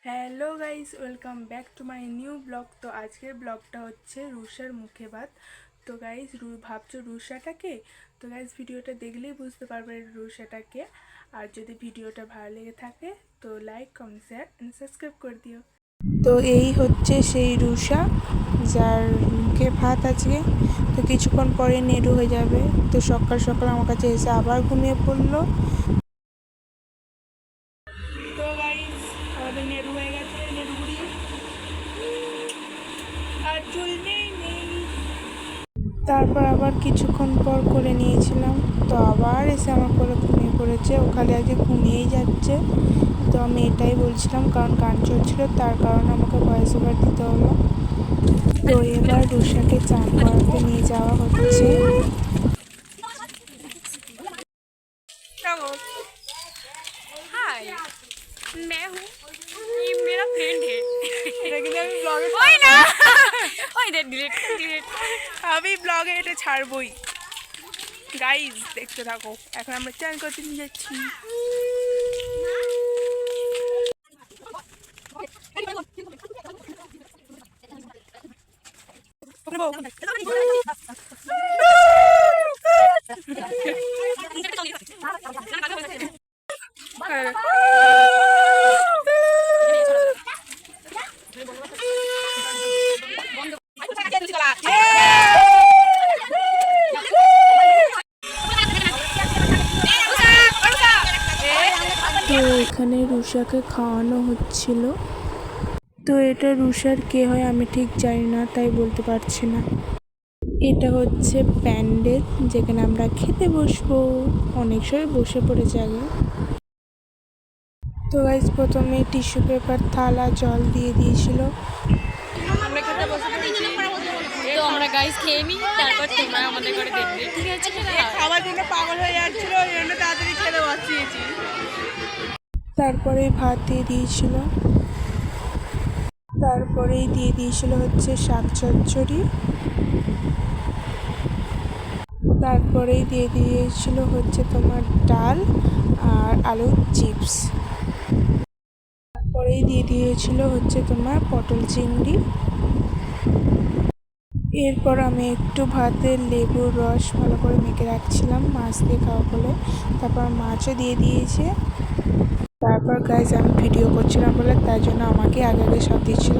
Hello guys, welcome back to my new blog. তো আজকের ব্লগটা হচ্ছে রুষার মুখে ভাত। তো গাইস ভাবছো রুষাটাকে? তো গাইস ভিডিওটা দেখলেই বুঝতে পারবে রুষাটাকে। আর যদি ভিডিওটা ভালো লেগে থাকে তো like, comment, share and subscribe করে দিও। তো এই হচ্ছে সেই রুষা যার মুখে ভাত আজকে। তো কিছুক্ষণ পরে নেড়ু হয়ে যাবে। তো সকাল সকাল আমার কাছে এসে আবার ঘুমিয়ে পড়লো। তো গাইস আমাদের নেড়ু হয়ে গেছে, নেড়ু বুড়ি আর চুল নেই। তারপর আবার কিছুক্ষণ পর করে নিয়েছিলাম। তো আবার এসে আমার কোলে ঘুমিয়ে পড়েছে। ও খালি আজকে ঘুমিয়েই যাচ্ছে। তো আমি এটাই বলছিলাম, কারণ গান চলছিল, তার কারণে আমাকে ভয়েস ওভার দিতে হলো। তো এবার রুষাকে চান করাতে নিয়ে যাওয়া হচ্ছে। हाय मैं हूँ ये मेरा फ्रेंड है ওই না, ओए डिलीट আমি ব্লগে এটা ছাড়বই। গাইজ দেখতে থাকো, এখন আমরা চান করতে নিয়ে যাচ্ছি। তো এখানে রুষাকে খাওয়ানো হচ্ছিল। তো এটা রুষার কে হয় আমি ঠিক জানি না, তাই বলতে পারছি না। এটা হচ্ছে প্যান্ডেল, যেখানে আমরা খেতে বসবো। অনেক সবাই বসে পড়েছে আগে। তো গাইজ প্রথমে টিস্যু পেপার, থালা, জল দিয়ে দিয়েছিল। আমরা খেতে বসে পড়েছি তো আমরা গাইস খেয়ে নিই তারপর তোমরা আমাদের করে দেখবে ঠিক আছে খাবার জন্য পাগল হয়ে যাচ্ছিল, ওই জন্য তাড়াতাড়ি খেতে বসিয়েছি। তারপরে ভাত দিয়ে দিয়েছিল। তারপরেই দিয়ে দিয়েছিল হচ্ছে শাক চচ্চড়ি। তারপরেই দিয়ে দিয়েছিল হচ্ছে তোমার ডাল আর আলুর চিপস। তারপরেই দিয়ে দিয়েছিল হচ্ছে তোমার পটল চিংড়ি। এরপর আমি একটু ভাতে লেবুর রস ভালো করে মেখে রাখছিলাম মাছ দিয়ে খাওয়া বলে। তারপর মাছও দিয়ে দিয়েছে। তারপর গাইজ আমি ভিডিও করছিলাম বলে তার জন্য আমাকে আগে আগে সব দিচ্ছিল।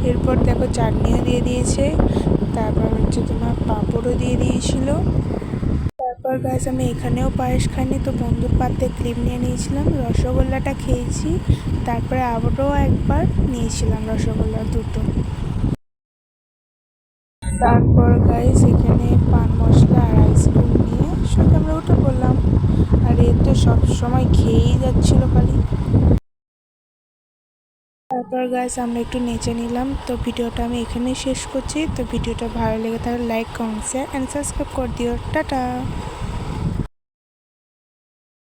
এরপর দেখো চাটনিও দিয়ে দিয়েছে। তারপর হচ্ছে তোমার পাঁপড়ও দিয়ে দিয়েছিল। তারপর গাইজ আমি এখানেও পায়েস খাইনি, তো বন্ধুর পাতে ক্লিপ নিয়ে নিয়েছিলাম। রসগোল্লাটা খেয়েছি, তারপরে আবারও একবার নিয়েছিলাম রসগোল্লা দুটো। তারপর গাইজ এখানে পান মশলা আর আইসক্রিম নিয়ে সঙ্গে আমরা উঠে পড়লাম। আর এ তো সব সময় খেয়েই যাচ্ছিল খালি। তারপর গাইজ আমরা একটু নেচে নিলাম। তো ভিডিওটা আমি এখানেই শেষ করছি। তো ভিডিওটা ভালো লেগে থাকলে like, comment, share and subscribe করে দিও। টাটা।